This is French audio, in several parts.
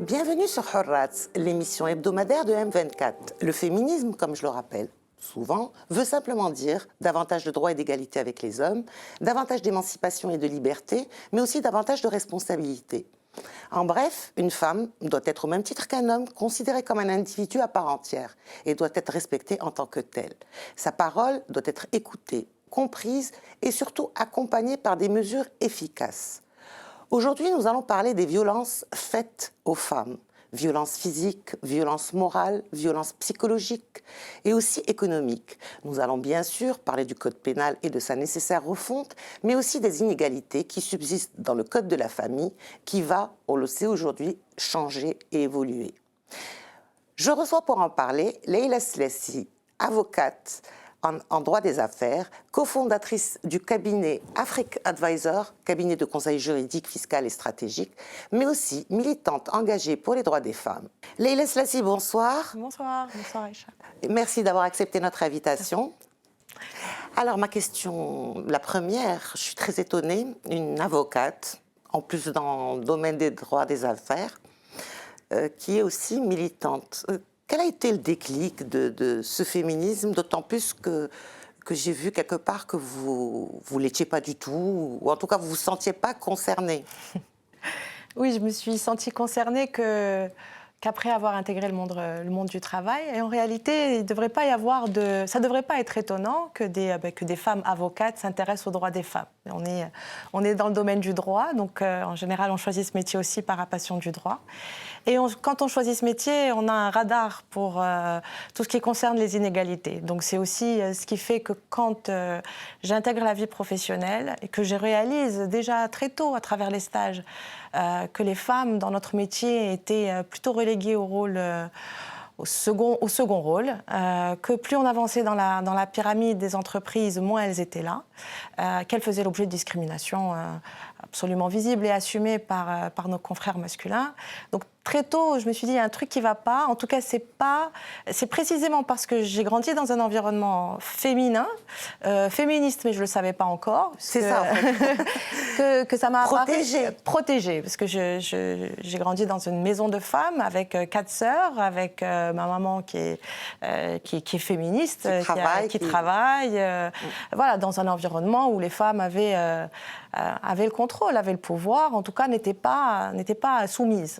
Bienvenue sur Hurrat, l'émission hebdomadaire de M24. Le féminisme, comme je le rappelle souvent, veut simplement dire davantage de droits et d'égalité avec les hommes, davantage d'émancipation et de liberté, mais aussi davantage de responsabilité. En bref, une femme doit être au même titre qu'un homme, considérée comme un individu à part entière et doit être respectée en tant que telle. Sa parole doit être écoutée, comprise et surtout accompagnée par des mesures efficaces. Aujourd'hui, nous allons parler des violences faites aux femmes. Violences physiques, violences morales, violences psychologiques et aussi économiques. Nous allons bien sûr parler du code pénal et de sa nécessaire refonte, mais aussi des inégalités qui subsistent dans le code de la famille qui va, on le sait aujourd'hui, changer et évoluer. Je reçois pour en parler Leila Slassi, avocate en droit des affaires, cofondatrice du cabinet Afrique Advisor, cabinet de conseil juridique, fiscal et stratégique, mais aussi militante engagée pour les droits des femmes. Leila Slassi, bonsoir. Bonsoir Aïcha. Merci d'avoir accepté notre invitation. Alors ma question, la première, je suis très étonnée, une avocate, en plus dans le domaine des droits des affaires, qui est aussi militante. Quel a été le déclic de ce féminisme, d'autant plus que j'ai vu quelque part que vous ne l'étiez pas du tout, ou en tout cas vous ne vous sentiez pas concernée? Oui, je me suis sentie concernée qu'après avoir intégré le monde du travail. Et en réalité, ça ne devrait pas être étonnant que des femmes avocates s'intéressent aux droits des femmes. On est dans le domaine du droit, donc en général, on choisit ce métier aussi par la passion du droit. Et quand on choisit ce métier, on a un radar pour tout ce qui concerne les inégalités. Donc c'est aussi ce qui fait que quand j'intègre la vie professionnelle et que je réalise déjà très tôt à travers les stages que les femmes dans notre métier étaient plutôt reléguées au second rôle, que plus on avançait dans la pyramide des entreprises, moins elles étaient là, qu'elles faisaient l'objet de discrimination absolument visible et assumée par nos confrères masculins. Donc très tôt, je me suis dit, il y a un truc qui ne va pas. En tout cas, c'est précisément parce que j'ai grandi dans un environnement féminin, féministe, mais je ne le savais pas encore. C'est ça, en fait. que ça m'a Protégée. Parce que j'ai grandi dans une maison de femmes avec 4 sœurs, avec ma maman qui est féministe, qui travaille. Voilà, dans un environnement où les femmes avaient le contrôle, avaient le pouvoir, en tout cas n'étaient pas soumises.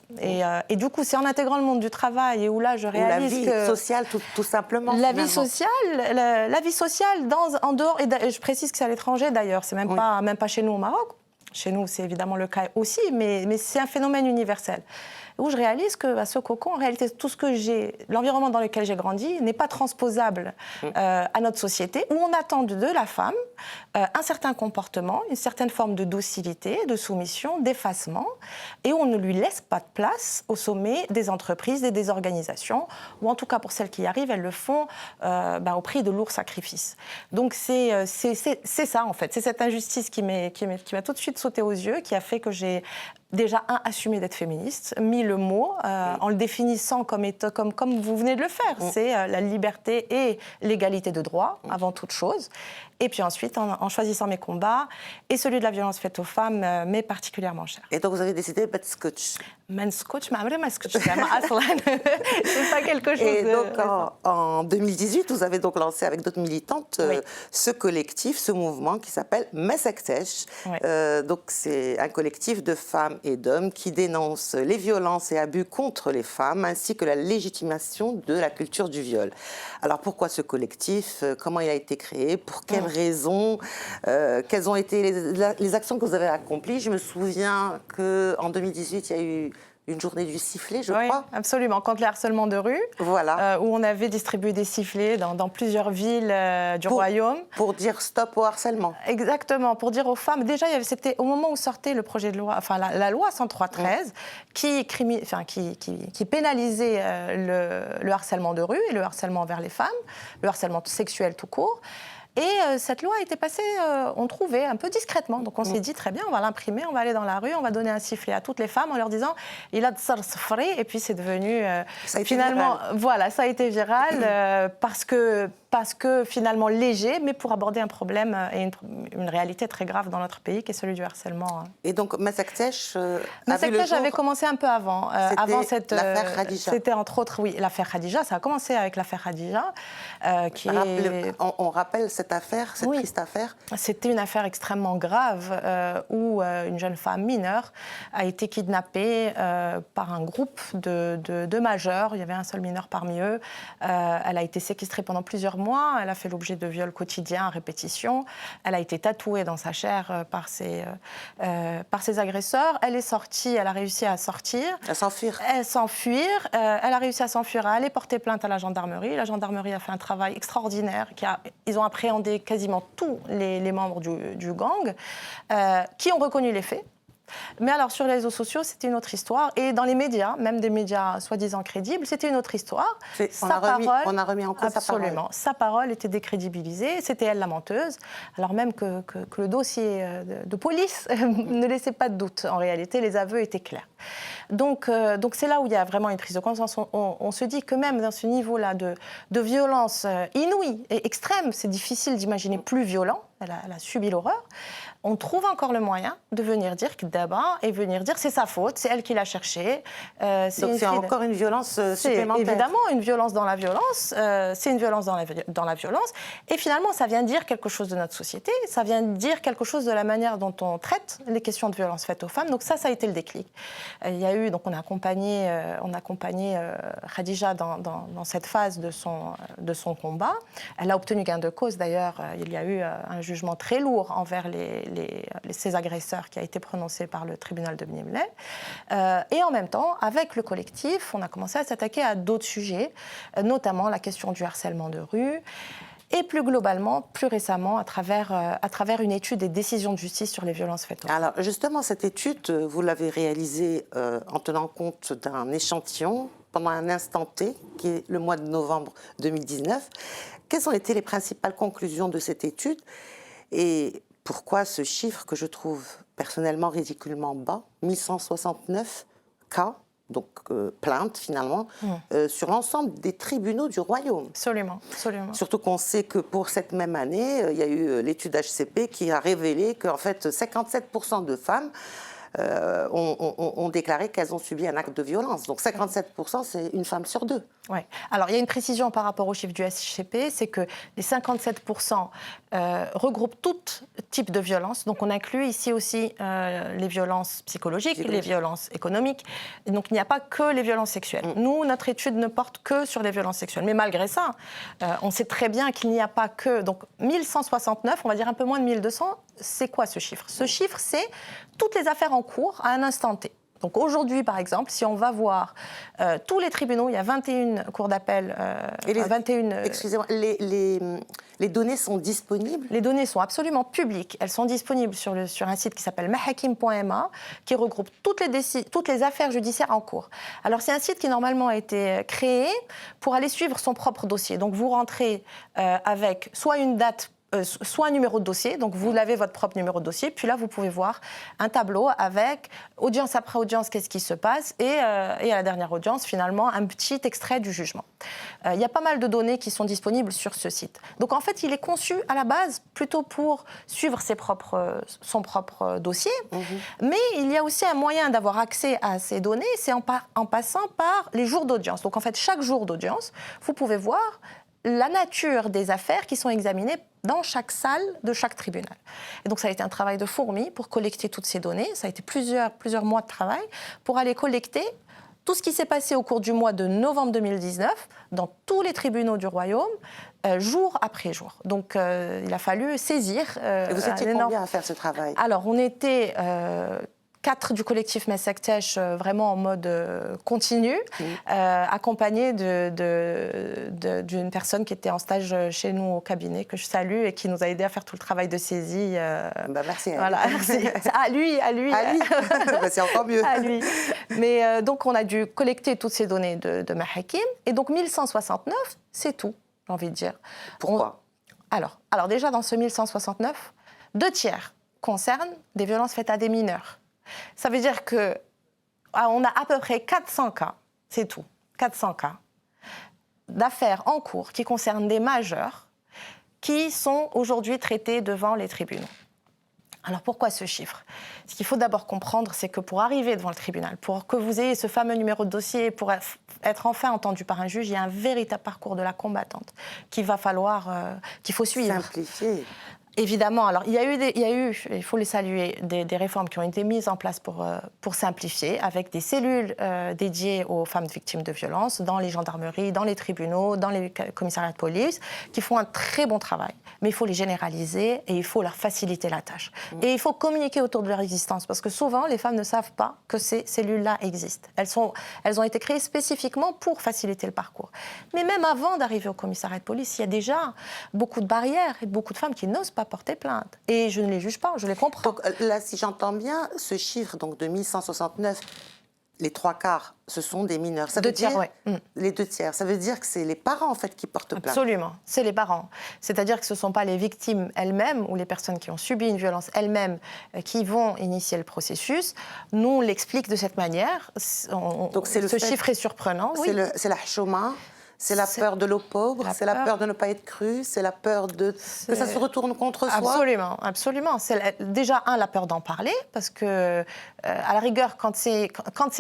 Et du coup, c'est en intégrant le monde du travail et où là, je réalise que... La vie sociale, tout simplement. La vie sociale, en dehors, et je précise que c'est à l'étranger d'ailleurs, c'est même pas chez nous au Maroc. Chez nous, c'est évidemment le cas aussi, mais c'est un phénomène universel. Où je réalise qu'à ce cocon, en réalité, l'environnement dans lequel j'ai grandi n'est pas transposable à notre société, où on attend de la femme un certain comportement, une certaine forme de docilité, de soumission, d'effacement, et où on ne lui laisse pas de place au sommet des entreprises et des organisations, ou en tout cas pour celles qui y arrivent, elles le font au prix de lourds sacrifices. Donc c'est ça en fait, c'est cette injustice qui m'a tout de suite sauté aux yeux, qui a fait que j'ai déjà, assumé d'être féministe, mis le mot en le définissant comme vous venez de le faire. C'est la liberté et l'égalité de droit, avant toute chose. Et puis ensuite, en choisissant mes combats, et celui de la violence faite aux femmes m'est particulièrement cher. Et donc vous avez décidé de scotch. Scotch, c'est pas quelque chose. Et donc en 2018, vous avez donc lancé avec d'autres militantes ce collectif, ce mouvement qui s'appelle Messektesh. Donc c'est un collectif de femmes et d'hommes qui dénoncent les violences et abus contre les femmes, ainsi que la légitimation de la culture du viol. Alors pourquoi ce collectif? Comment il a été créé? Pour quelles raisons? Quelles ont été les actions que vous avez accomplies? Je me souviens qu'en 2018, il y a eu une journée du sifflet, je crois. Absolument, contre le harcèlement de rue, où on avait distribué des sifflets dans plusieurs villes du royaume. Pour dire stop au harcèlement. Exactement, pour dire aux femmes. Déjà, c'était au moment où sortait le projet de loi, enfin la loi 103-13, qui pénalisait le harcèlement de rue et le harcèlement envers les femmes, le harcèlement sexuel tout court. Et cette loi a été passée, on trouvait, un peu discrètement. Donc on s'est dit, très bien, on va l'imprimer, on va aller dans la rue, on va donner un sifflet à toutes les femmes en leur disant « il a de safri ». Et puis c'est devenu, finalement, voilà, ça a été viral parce que finalement léger, mais pour aborder un problème et une réalité très grave dans notre pays, qui est celui du harcèlement. Et donc Massaktech avait commencé un peu avant. Avant cette l'affaire Khadija. C'était entre autres, oui, l'affaire Khadija. Ça a commencé avec l'affaire Khadija, on rappelle cette affaire, cette triste affaire. C'était une affaire extrêmement grave où une jeune femme mineure a été kidnappée par un groupe de majeurs. Il y avait un seul mineur parmi eux. Elle a été séquestrée pendant plusieurs mois. Elle a fait l'objet de viols quotidiens à répétition. Elle a été tatouée dans sa chair par ses agresseurs. Elle est sortie, elle a réussi à sortir. À s'enfuir. Elle a réussi à s'enfuir, à aller porter plainte à la gendarmerie. La gendarmerie a fait un travail extraordinaire. Ils ont appréhendé quasiment tous les membres du gang qui ont reconnu les faits. Mais alors, sur les réseaux sociaux, c'était une autre histoire. Et dans les médias, même des médias soi-disant crédibles, c'était une autre histoire. On a remis en cause sa parole. Absolument. Sa parole était décrédibilisée. C'était elle la menteuse. Alors même que le dossier de police ne laissait pas de doute. En réalité, les aveux étaient clairs. Donc c'est là où il y a vraiment une prise de conscience. On se dit que même dans ce niveau-là de violence inouïe et extrême, c'est difficile d'imaginer plus violent. Elle a subi l'horreur. On trouve encore le moyen de venir dire que d'abord et venir dire c'est sa faute, c'est elle qui l'a cherché. Donc c'est encore une violence supplémentaire. Évidemment une violence dans la violence. C'est une violence dans la violence. Et finalement, ça vient dire quelque chose de notre société. Ça vient dire quelque chose de la manière dont on traite les questions de violence faites aux femmes. Donc ça a été le déclic. Il y a eu, donc on a accompagné Khadija dans cette phase de son combat. Elle a obtenu gain de cause. D'ailleurs, il y a eu un jugement très lourd envers ces agresseurs qui a été prononcé par le tribunal de Bni Mellal. Et en même temps, avec le collectif, on a commencé à s'attaquer à d'autres sujets, notamment la question du harcèlement de rue. Et plus globalement, plus récemment, à travers une étude des décisions de justice sur les violences faites aux femmes. Alors justement, cette étude, vous l'avez réalisée en tenant compte d'un échantillon pendant un instant T, qui est le mois de novembre 2019. Quelles ont été les principales conclusions de cette étude et pourquoi ce chiffre que je trouve personnellement ridiculement bas, 1169 cas, donc plaintes finalement, sur l'ensemble des tribunaux du royaume. Absolument, absolument. Surtout qu'on sait que pour cette même année, il y a eu l'étude HCP qui a révélé qu'en fait 57% de femmes ont déclaré qu'elles ont subi un acte de violence. Donc 57%, c'est une femme sur deux. Oui. Alors, il y a une précision par rapport au chiffre du HCP, c'est que les 57% regroupent tout type de violence. Donc, on inclut ici aussi les violences psychologiques, les violences économiques. Et donc, il n'y a pas que les violences sexuelles. Nous, notre étude ne porte que sur les violences sexuelles. Mais malgré ça, on sait très bien qu'il n'y a pas que... Donc, 1169, on va dire un peu moins de 1200, c'est quoi ce chiffre ? Ce chiffre, c'est toutes les affaires en cours à un instant T. Donc aujourd'hui, par exemple, si on va voir tous les tribunaux, il y a 21 cours d'appel. Excusez-moi, les données sont disponibles ? Les données sont absolument publiques. Elles sont disponibles sur un site qui s'appelle mahakim.ma, qui regroupe toutes les affaires judiciaires en cours. Alors c'est un site qui normalement a été créé pour aller suivre son propre dossier. Donc vous rentrez avec soit une date, soit un numéro de dossier, donc vous avez votre propre numéro de dossier, puis là vous pouvez voir un tableau avec audience après audience, qu'est-ce qui se passe, et à la dernière audience, finalement, un petit extrait du jugement. Il y a pas mal de données qui sont disponibles sur ce site. Donc en fait, il est conçu à la base plutôt pour suivre son propre dossier, mais il y a aussi un moyen d'avoir accès à ces données, c'est en passant par les jours d'audience. Donc en fait, chaque jour d'audience, vous pouvez voir la nature des affaires qui sont examinées dans chaque salle de chaque tribunal. Et donc ça a été un travail de fourmi pour collecter toutes ces données. Ça a été plusieurs mois de travail pour aller collecter tout ce qui s'est passé au cours du mois de novembre 2019 dans tous les tribunaux du royaume, jour après jour. Donc il a fallu saisir... Et vous étiez combien à faire ce travail ? Alors on était... 4 du collectif Massaktech vraiment en mode continu, accompagné d'une personne qui était en stage chez nous au cabinet, que je salue et qui nous a aidé à faire tout le travail de saisie. Merci. Voilà, merci. À lui. C'est encore mieux. À lui. Mais donc on a dû collecter toutes ces données de Mahakim. Et donc 1169, c'est tout, j'ai envie de dire. Pourquoi ? Alors déjà, dans ce 1169, 2/3 concernent des violences faites à des mineurs. Ça veut dire qu'on a à peu près 400 cas, c'est tout, 400 cas d'affaires en cours qui concernent des majeurs qui sont aujourd'hui traités devant les tribunaux. Alors pourquoi ce chiffre ? Ce qu'il faut d'abord comprendre, c'est que pour arriver devant le tribunal, pour que vous ayez ce fameux numéro de dossier, pour être enfin entendu par un juge, il y a un véritable parcours de la combattante qu'il faut suivre. Simplifier. Évidemment, alors il y a eu, il faut les saluer, des réformes qui ont été mises en place pour simplifier, avec des cellules dédiées aux femmes victimes de violences, dans les gendarmeries, dans les tribunaux, dans les commissariats de police, qui font un très bon travail. Mais il faut les généraliser et il faut leur faciliter la tâche. Et il faut communiquer autour de leur existence, parce que souvent, les femmes ne savent pas que ces cellules-là existent. Elles ont été créées spécifiquement pour faciliter le parcours. Mais même avant d'arriver au commissariat de police, il y a déjà beaucoup de barrières et beaucoup de femmes qui n'osent pas porter plainte. Et je ne les juge pas, je les comprends. Donc là, si j'entends bien, ce chiffre donc, de 1169, les 3/4, ce sont des mineurs. Ça veut dire, 2/3, oui. Les 2/3, ça veut dire que c'est les parents en fait qui portent plainte. Absolument, c'est les parents. C'est-à-dire que ce ne sont pas les victimes elles-mêmes ou les personnes qui ont subi une violence elles-mêmes qui vont initier le processus. Nous, on l'explique de cette manière. Donc ce chiffre est surprenant. Oui. C'est la chouma. C'est la peur de l'eau pauvre, c'est la peur de ne pas être cru, c'est la peur que ça se retourne contre soi. Absolument, absolument. C'est déjà, la peur d'en parler, parce que, à la rigueur, quand c'est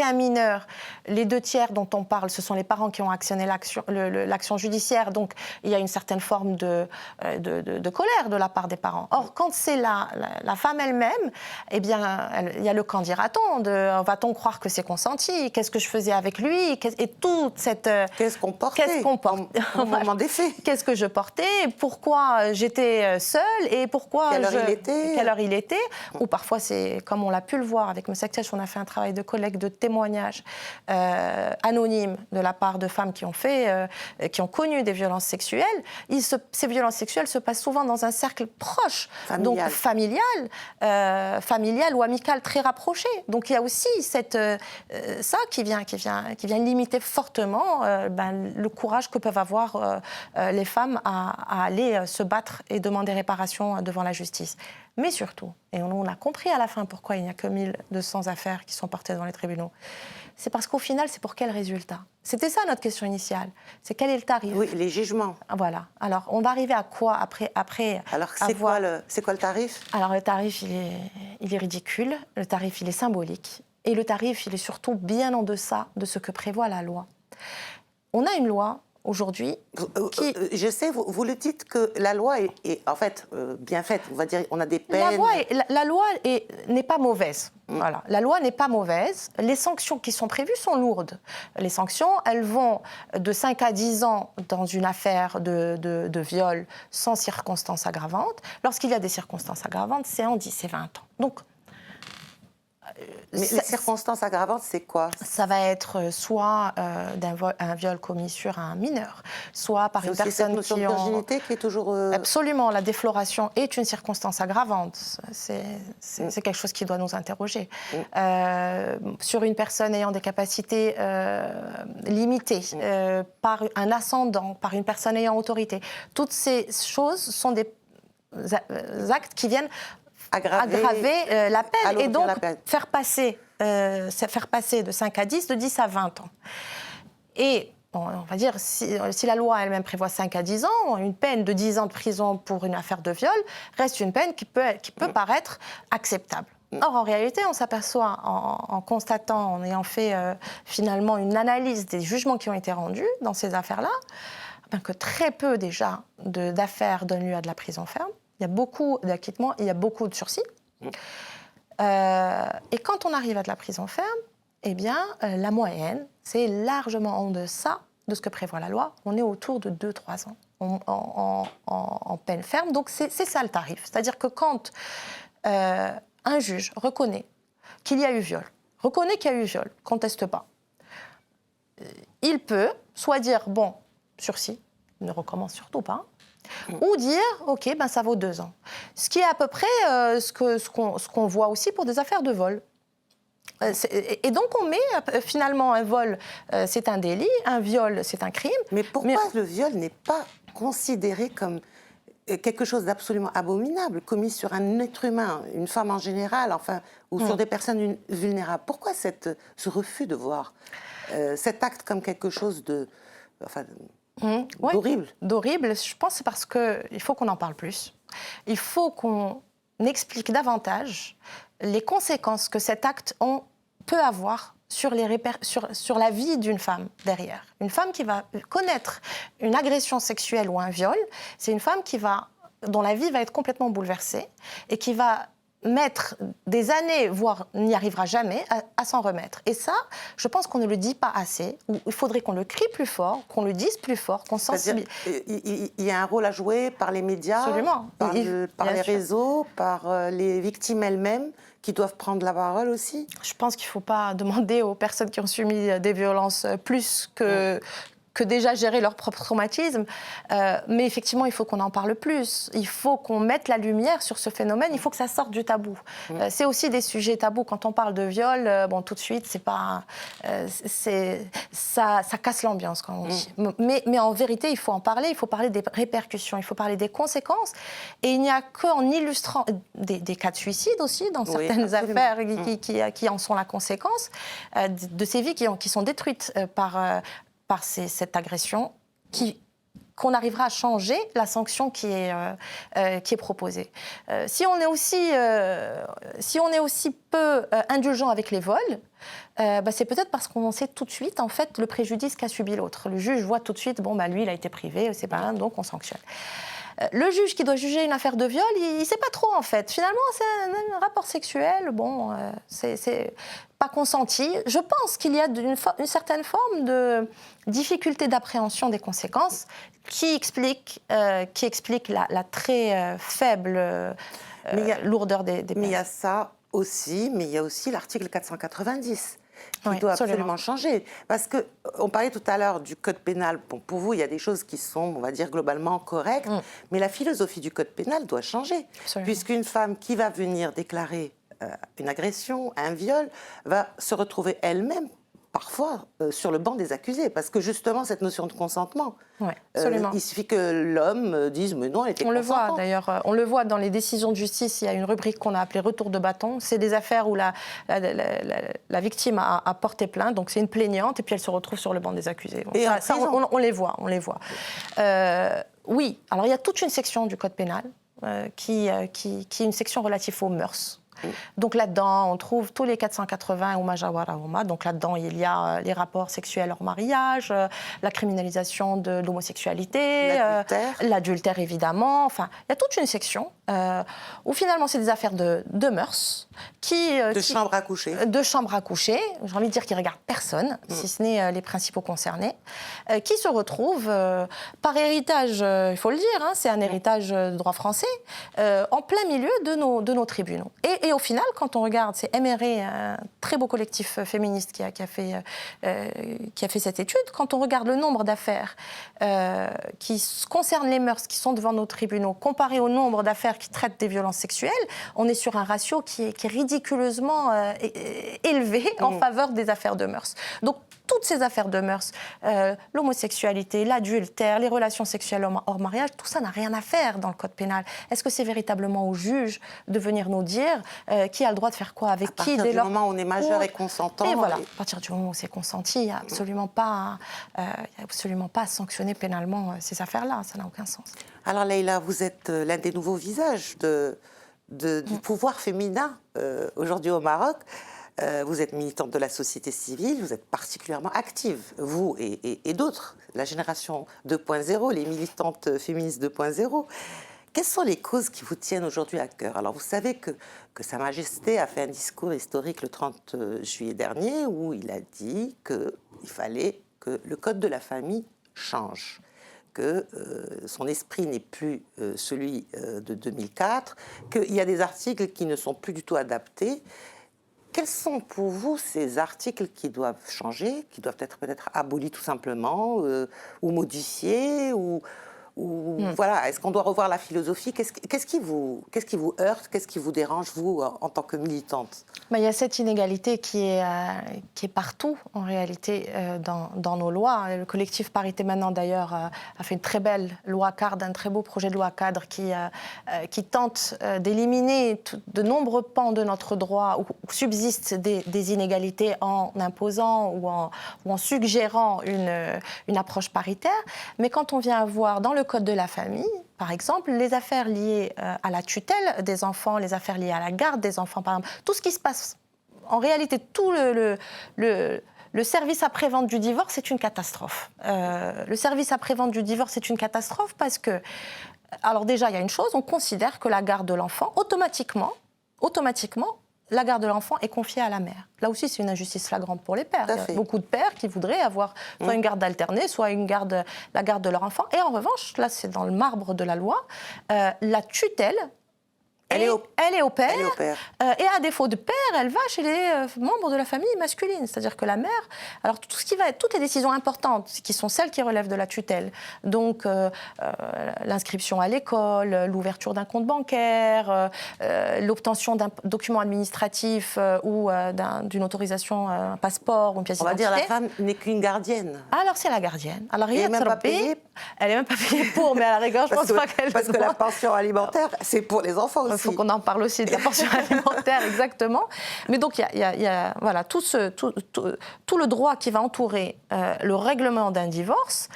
un mineur, les 2/3 dont on parle, ce sont les parents qui ont actionné l'action judiciaire, donc il y a une certaine forme de colère de la part des parents. Or, quand c'est la femme elle-même, eh bien, il y a le qu'en dira-t-on, va-t-on croire que c'est consenti, qu'est-ce que je faisais avec lui, et toute cette... Qu'est-ce qu'on portait au moment des faits. Qu'est-ce que je portais, pourquoi j'étais seule et pourquoi quelle heure il était. Ou parfois, c'est comme on l'a pu le voir avec Monsieur Aktiach, on a fait un travail de collecte de témoignages anonymes de la part de femmes qui ont connu des violences sexuelles. Ces violences sexuelles se passent souvent dans un cercle proche, donc familial ou amical très rapproché. Donc il y a aussi ça qui vient limiter fortement le courage que peuvent avoir les femmes à aller se battre et demander réparation devant la justice. Mais surtout, et on a compris à la fin pourquoi il n'y a que 1200 affaires qui sont portées devant les tribunaux, c'est parce qu'au final, c'est pour quel résultat ? C'était ça notre question initiale. C'est quel est le tarif ? Oui, les jugements. Voilà. Alors, on va arriver à quoi après Alors, c'est quoi le tarif ? Alors, le tarif, il est ridicule. Le tarif, il est symbolique. Et le tarif, il est surtout bien en deçà de ce que prévoit la loi. On a une loi aujourd'hui qui... Je sais, vous le dites que la loi est en fait bien faite. On va dire, on a des peines... La loi n'est pas mauvaise. Voilà. La loi n'est pas mauvaise. Les sanctions qui sont prévues sont lourdes. Les sanctions, elles vont de 5 à 10 ans dans une affaire de viol sans circonstances aggravantes. Lorsqu'il y a des circonstances aggravantes, c'est en 10 et 20 ans. Donc, mais les circonstances aggravantes, c'est quoi ? Ça va être soit un viol commis sur un mineur, soit par une personne qui de virginité qui est toujours... Absolument, la défloration est une circonstance aggravante. C'est quelque chose qui doit nous interroger. Sur une personne ayant des capacités limitées, par un ascendant, par une personne ayant autorité. Toutes ces choses sont des actes qui viennent aggraver la peine et donc faire passer de 5 à 10, de 10 à 20 ans. Et on va dire, si la loi elle-même prévoit 5 à 10 ans, une peine de 10 ans de prison pour une affaire de viol reste une peine qui peut paraître acceptable. Or, en réalité, on s'aperçoit, en constatant, en ayant fait finalement une analyse des jugements qui ont été rendus dans ces affaires-là, que très peu déjà d'affaires donnent lieu à de la prison ferme. Il y a beaucoup d'acquittements, il y a beaucoup de sursis. Et quand on arrive à de la prison ferme, eh bien, la moyenne, c'est largement en deçà de ce que prévoit la loi. On est autour de 2-3 ans en peine ferme. Donc, c'est ça le tarif. C'est-à-dire que quand un juge reconnaît qu'il y a eu viol, conteste pas, il peut soit dire, bon, sursis, ne recommence surtout pas, ou dire, OK, ça vaut 2 ans. Ce qui est à peu près ce qu'on voit aussi pour des affaires de vol. Et donc on met finalement un vol, c'est un délit, un viol, c'est un crime. Mais pourquoi le viol n'est pas considéré comme quelque chose d'absolument abominable commis sur un être humain, une femme en général, enfin, ou sur des personnes vulnérables. Pourquoi ce refus de voir cet acte comme quelque chose de, enfin, d'horrible? D'horrible, je pense que c'est parce qu'il faut qu'on en parle plus. Il faut qu'on explique davantage les conséquences que cet acte peut avoir sur la vie d'une femme derrière. Une femme qui va connaître une agression sexuelle ou un viol, c'est une femme dont la vie va être complètement bouleversée et qui va mettre des années, voire n'y arrivera jamais, à s'en remettre. Et ça, je pense qu'on ne le dit pas assez. Il faudrait qu'on le crie plus fort, qu'on le dise plus fort, qu'on sensibilise. Il y a un rôle à jouer par les médias, absolument, par les réseaux, par les victimes elles-mêmes, qui doivent prendre la parole aussi. Je pense qu'il ne faut pas demander aux personnes qui ont subi des violences plus que déjà gérer leur propre traumatisme. Mais effectivement, il faut qu'on en parle plus. Il faut qu'on mette la lumière sur ce phénomène. Il faut que ça sorte du tabou. C'est aussi des sujets tabous. Quand on parle de viol, tout de suite, c'est pas... ça casse l'ambiance, quand on dit. Mais en vérité, il faut en parler. Il faut parler des répercussions. Il faut parler des conséquences. Et il n'y a qu'en illustrant des cas de suicide aussi, dans certaines affaires qui en sont la conséquence, de ces vies qui sont détruites par cette agression, qu'on arrivera à changer la sanction qui est proposée. Si on est aussi peu indulgent avec les vols, c'est peut-être parce qu'on sait tout de suite en fait le préjudice qu'a subi l'autre. Le juge voit tout de suite, lui il a été privé, c'est pas un, donc on sanctionne. Le juge qui doit juger une affaire de viol, il ne sait pas trop en fait. Finalement, c'est un rapport sexuel, c'est pas consenti. Je pense qu'il y a une certaine forme de difficulté d'appréhension des conséquences qui explique la très faible lourdeur des peines. Mais il y a ça aussi, mais il y a aussi l'article 490. Qui doit absolument absolument changer. Parce qu'on parlait tout à l'heure du code pénal. Bon, pour vous, il y a des choses qui sont, on va dire, globalement correctes, mais la philosophie du code pénal doit changer. Puisqu'une femme qui va venir déclarer une agression, un viol, va se retrouver elle-même parfois sur le banc des accusés, parce que justement, cette notion de consentement, il suffit que l'homme dise « mais non, elle était consentante ». On le voit d'ailleurs, on le voit dans les décisions de justice, il y a une rubrique qu'on a appelée « retour de bâton ». C'est des affaires où la victime a porté plainte, donc c'est une plaignante, et puis elle se retrouve sur le banc des accusés. Donc, on les voit, on les voit. Oui, alors il y a toute une section du code pénal qui est une section relative aux mœurs. Donc là-dedans, on trouve tous les 480 ou majawara huma. Donc là-dedans, il y a les rapports sexuels hors mariage, la criminalisation de l'homosexualité, l'adultère évidemment. Enfin, il y a toute une section où finalement c'est des affaires de mœurs. De chambre à coucher. De chambre à coucher. J'ai envie de dire qu'ils ne regardent personne, si ce n'est les principaux concernés, qui se retrouvent par héritage, il faut le dire, c'est un héritage de droit français, en plein milieu de nos tribunaux. Et au final, quand on regarde, c'est MRE, un très beau collectif féministe qui a fait cette étude, quand on regarde le nombre d'affaires qui concernent les mœurs, qui sont devant nos tribunaux, comparé au nombre d'affaires qui traitent des violences sexuelles, on est sur un ratio qui est ridiculeusement élevé en faveur des affaires de mœurs. Donc, toutes ces affaires de mœurs, l'homosexualité, l'adultère, les relations sexuelles hors mariage, tout ça n'a rien à faire dans le code pénal. Est-ce que c'est véritablement au juge de venir nous dire qui a le droit de faire quoi avec qui? À partir du moment où on est majeur et consentant. Et voilà, à partir du moment où c'est consenti, il n'y a absolument pas à sanctionner pénalement ces affaires-là. Ça n'a aucun sens. Alors Leïla, vous êtes l'un des nouveaux visages du pouvoir féminin aujourd'hui au Maroc. Vous êtes militante de la société civile, vous êtes particulièrement active, vous et d'autres, la génération 2.0, les militantes féministes 2.0. Quelles sont les causes qui vous tiennent aujourd'hui à cœur? Alors vous savez que Sa Majesté a fait un discours historique le 30 juillet dernier où il a dit qu'il fallait que le code de la famille change, que son esprit n'est plus celui de 2004, qu'il y a des articles qui ne sont plus du tout adaptés. Quels sont pour vous ces articles qui doivent changer, qui doivent être peut-être abolis tout simplement, ou modifiés, ou voilà, est-ce qu'on doit revoir la philosophie? Qu'est-ce qui vous heurte? Qu'est-ce qui vous dérange, vous, en tant que militante? Il y a cette inégalité qui est partout, en réalité, dans nos lois. Le collectif Parité Maintenant, d'ailleurs, a fait une très belle loi cadre, un très beau projet de loi cadre qui tente d'éliminer de nombreux pans de notre droit où subsistent des inégalités en imposant ou en suggérant une approche paritaire. Mais quand on vient voir dans le Code de la famille, par exemple, les affaires liées à la tutelle des enfants, les affaires liées à la garde des enfants, par exemple, tout ce qui se passe, en réalité, tout le service après-vente du divorce, c'est une catastrophe. Le service après-vente du divorce, c'est une catastrophe parce que, alors déjà, il y a une chose, on considère que la garde de l'enfant, automatiquement, la garde de l'enfant est confiée à la mère. Là aussi, c'est une injustice flagrante pour les pères. Il y a beaucoup de pères qui voudraient avoir soit une garde alternée, soit la garde de leur enfant. Et en revanche, là, c'est dans le marbre de la loi, la tutelle, elle est au père. Et à défaut de père, elle va chez les membres de la famille masculine. C'est-à-dire que la mère... Alors, toutes les décisions importantes, qui sont celles qui relèvent de la tutelle, donc l'inscription à l'école, l'ouverture d'un compte bancaire, l'obtention d'un document administratif ou d'une autorisation, un passeport ou une pièce d'identité... On va dire la femme n'est qu'une gardienne. Alors, c'est la gardienne. Alors, elle n'est même pas payée. Elle n'est même pas payée pour, mais à la rigueur, je pense pas qu'elle... Parce que la pension alimentaire, c'est pour les enfants aussi. Il faut qu'on en parle aussi de la pension alimentaire, exactement. Mais donc, il y a voilà, tout le droit qui va entourer le règlement d'un divorce,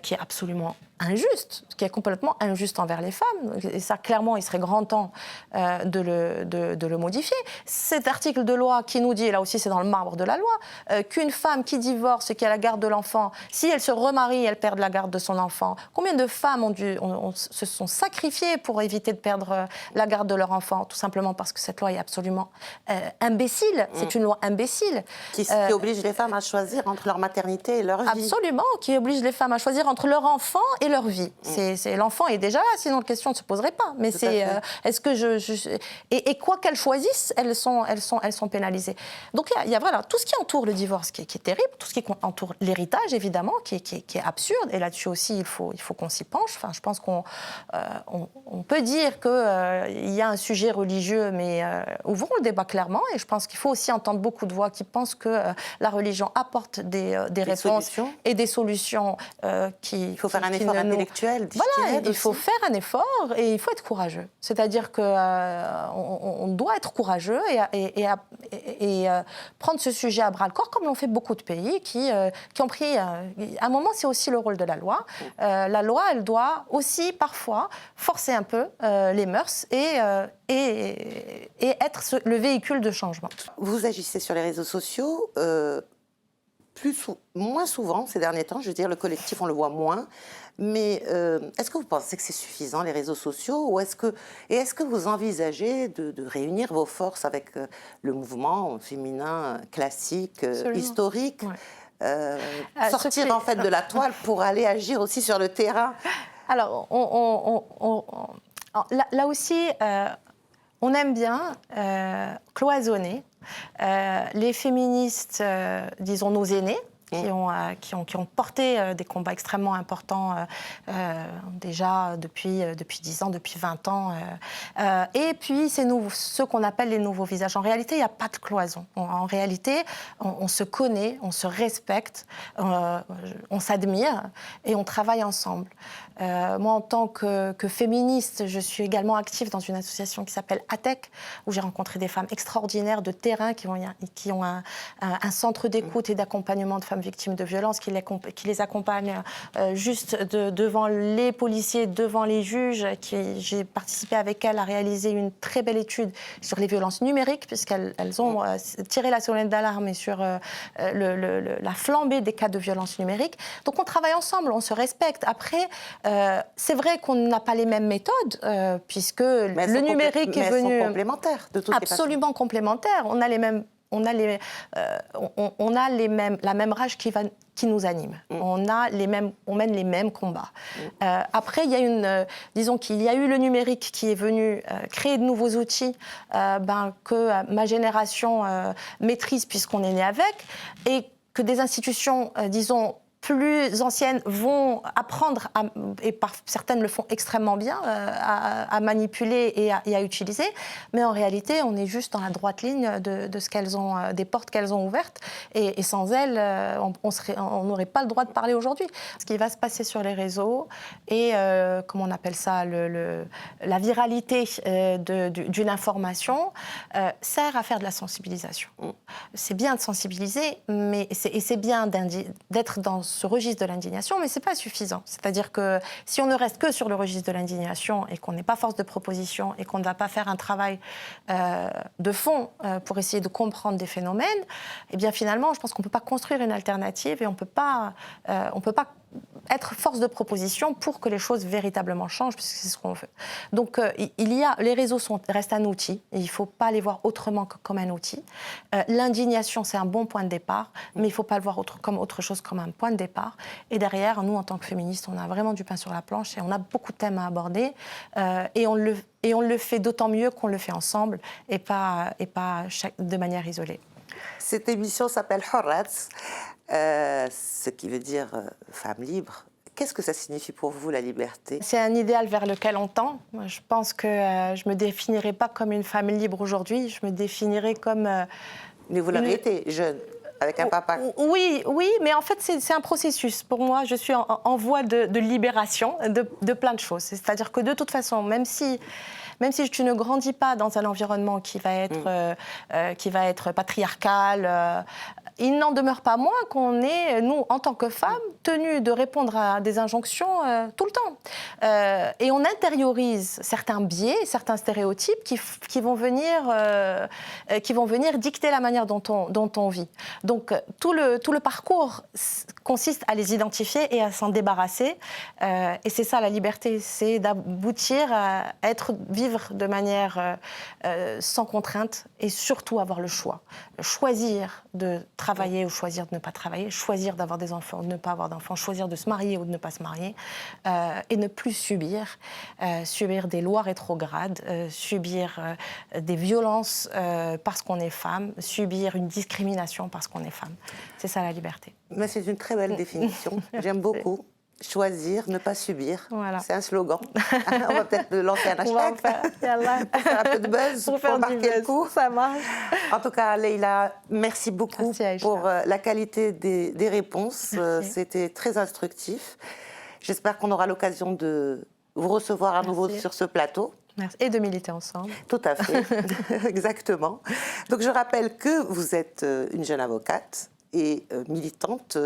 qui est absolument injuste, qui est complètement injuste envers les femmes. Et ça, clairement, il serait grand temps de le modifier. Cet article de loi qui nous dit, et là aussi c'est dans le marbre de la loi, qu'une femme qui divorce et qui a la garde de l'enfant, si elle se remarie, elle perd la garde de son enfant. Combien de femmes se sont sacrifiées pour éviter de perdre la garde de leur enfant, tout simplement parce que cette loi est absolument imbécile. C'est une loi imbécile. Qui oblige les femmes à choisir entre leur maternité et leur vie. Absolument, qui oblige les femmes à choisir entre leur enfant et leur vie. L'enfant est déjà là, sinon la question ne se poserait pas. Mais est-ce que et quoi qu'elles choisissent, elles sont pénalisées. Donc il y a voilà, tout ce qui entoure le divorce qui est terrible, tout ce qui entoure l'héritage, évidemment, qui est absurde. Et là-dessus aussi, il faut qu'on s'y penche. Enfin, je pense qu'on peut dire qu'il y a un sujet religieux, mais ouvrons le débat clairement. Et je pense qu'il faut aussi entendre beaucoup de voix qui pensent que la religion apporte des réponses et des solutions il faut faire un effort intellectuel. Voilà, il faut faire un effort et il faut être courageux. C'est-à-dire qu'on doit être courageux et prendre ce sujet à bras-le-corps, comme l'ont fait beaucoup de pays qui ont pris... à un moment, c'est aussi le rôle de la loi. La loi, elle doit aussi, parfois, forcer un peu les mœurs et être le véhicule de changement. Vous agissez sur les réseaux sociaux moins souvent ces derniers temps, je veux dire, le collectif, on le voit moins. Mais est-ce que vous pensez que c'est suffisant, les réseaux sociaux, ou est-ce que vous envisagez de réunir vos forces avec le mouvement féminin classique, historique, sortir en fait de la toile pour aller agir aussi sur le terrain? Alors, là aussi, on aime bien cloisonner les féministes, disons nos aînés, qui ont porté des combats extrêmement importants déjà depuis 10 ans, depuis 20 ans. Et puis, c'est ceux qu'on appelle les nouveaux visages. En réalité, il n'y a pas de cloison. En réalité, on se connaît, on se respecte, on s'admire et on travaille ensemble. Moi, en tant que féministe, je suis également active dans une association qui s'appelle ATEC, où j'ai rencontré des femmes extraordinaires de terrain qui ont un centre d'écoute et d'accompagnement de femmes victimes de violences, qui les accompagnent juste devant les policiers, devant les juges. J'ai participé avec elles à réaliser une très belle étude sur les violences numériques, puisqu'elles ont tiré la sonnette d'alarme sur la flambée des cas de violences numériques. Donc on travaille ensemble, on se respecte. Après, c'est vrai qu'on n'a pas les mêmes méthodes, puisque le numérique est venu... Elles sont complémentaires, de toutes les façons. Absolument complémentaires. On a la même rage qui nous anime. On mène les mêmes combats. Après, disons qu'il y a eu le numérique qui est venu créer de nouveaux outils que ma génération maîtrise puisqu'on est né avec, et que des institutions, disons, plus anciennes vont apprendre, certaines le font extrêmement bien, à manipuler et à utiliser. Mais en réalité, on est juste dans la droite ligne de ce qu'elles ont, des portes qu'elles ont ouvertes. Et sans elles, on n'aurait pas le droit de parler aujourd'hui. Ce qui va se passer sur les réseaux et, comment on appelle ça, la viralité d'une information sert à faire de la sensibilisation. C'est bien de sensibiliser, mais c'est bien d'être dans ce registre de l'indignation, mais ce n'est pas suffisant. C'est-à-dire que si on ne reste que sur le registre de l'indignation et qu'on n'est pas force de proposition et qu'on ne va pas faire un travail de fond pour essayer de comprendre des phénomènes, eh bien finalement, je pense qu'on ne peut pas construire une alternative et on ne peut pas être force de proposition pour que les choses véritablement changent, puisque c'est ce qu'on veut. Donc, les réseaux restent un outil, et il ne faut pas les voir autrement que comme un outil. L'indignation, c'est un bon point de départ, mais il ne faut pas le voir comme autre chose, comme un point de départ. Et derrière, nous, en tant que féministes, on a vraiment du pain sur la planche et on a beaucoup de thèmes à aborder. Et on le fait d'autant mieux qu'on le fait ensemble et pas de manière isolée. Cette émission s'appelle Hurrats, ce qui veut dire femme libre. Qu'est-ce que ça signifie pour vous, la liberté? C'est un idéal vers lequel on tend. Je pense que je ne me définirais pas comme une femme libre aujourd'hui, je me définirais comme... Mais vous l'avez été, jeune, avec un papa. Oui, mais en fait, c'est un processus. Pour moi, je suis en voie de libération de plein de choses. C'est-à-dire que de toute façon, même si tu ne grandis pas dans un environnement qui va être patriarcal, il n'en demeure pas moins qu'on est, nous, en tant que femmes, tenues de répondre à des injonctions tout le temps. Et on intériorise certains biais, certains stéréotypes qui vont venir dicter la manière dont on vit. Donc, tout le parcours consiste à les identifier et à s'en débarrasser. Et c'est ça, la liberté, c'est d'aboutir à vivre de manière sans contrainte et surtout avoir le choix. Choisir de travailler ou choisir de ne pas travailler, choisir d'avoir des enfants ou de ne pas avoir d'enfants, choisir de se marier ou de ne pas se marier, et ne plus subir des lois rétrogrades, subir des violences parce qu'on est femme, subir une discrimination parce qu'on est femme. C'est ça la liberté. Mais c'est une très belle définition, j'aime beaucoup. Choisir, ne pas subir. Voilà. C'est un slogan. On va peut-être lancer un hashtag pour faire un peu de buzz, pour marquer le coup. Ça marche. En tout cas, Leïla, merci beaucoup pour la qualité des réponses. C'était très instructif. J'espère qu'on aura l'occasion de vous recevoir à nouveau sur ce plateau. Merci. Et de militer ensemble. Tout à fait, exactement. Donc je rappelle que vous êtes une jeune avocate et militante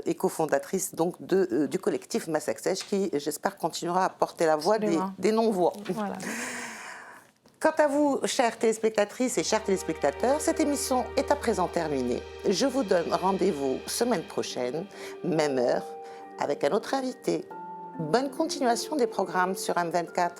et cofondatrice donc du collectif Massaxèche qui, j'espère, continuera à porter la voix des non-voix. Voilà. Quant à vous, chères téléspectatrices et chers téléspectateurs, cette émission est à présent terminée. Je vous donne rendez-vous semaine prochaine, même heure, avec un autre invité. Bonne continuation des programmes sur M24.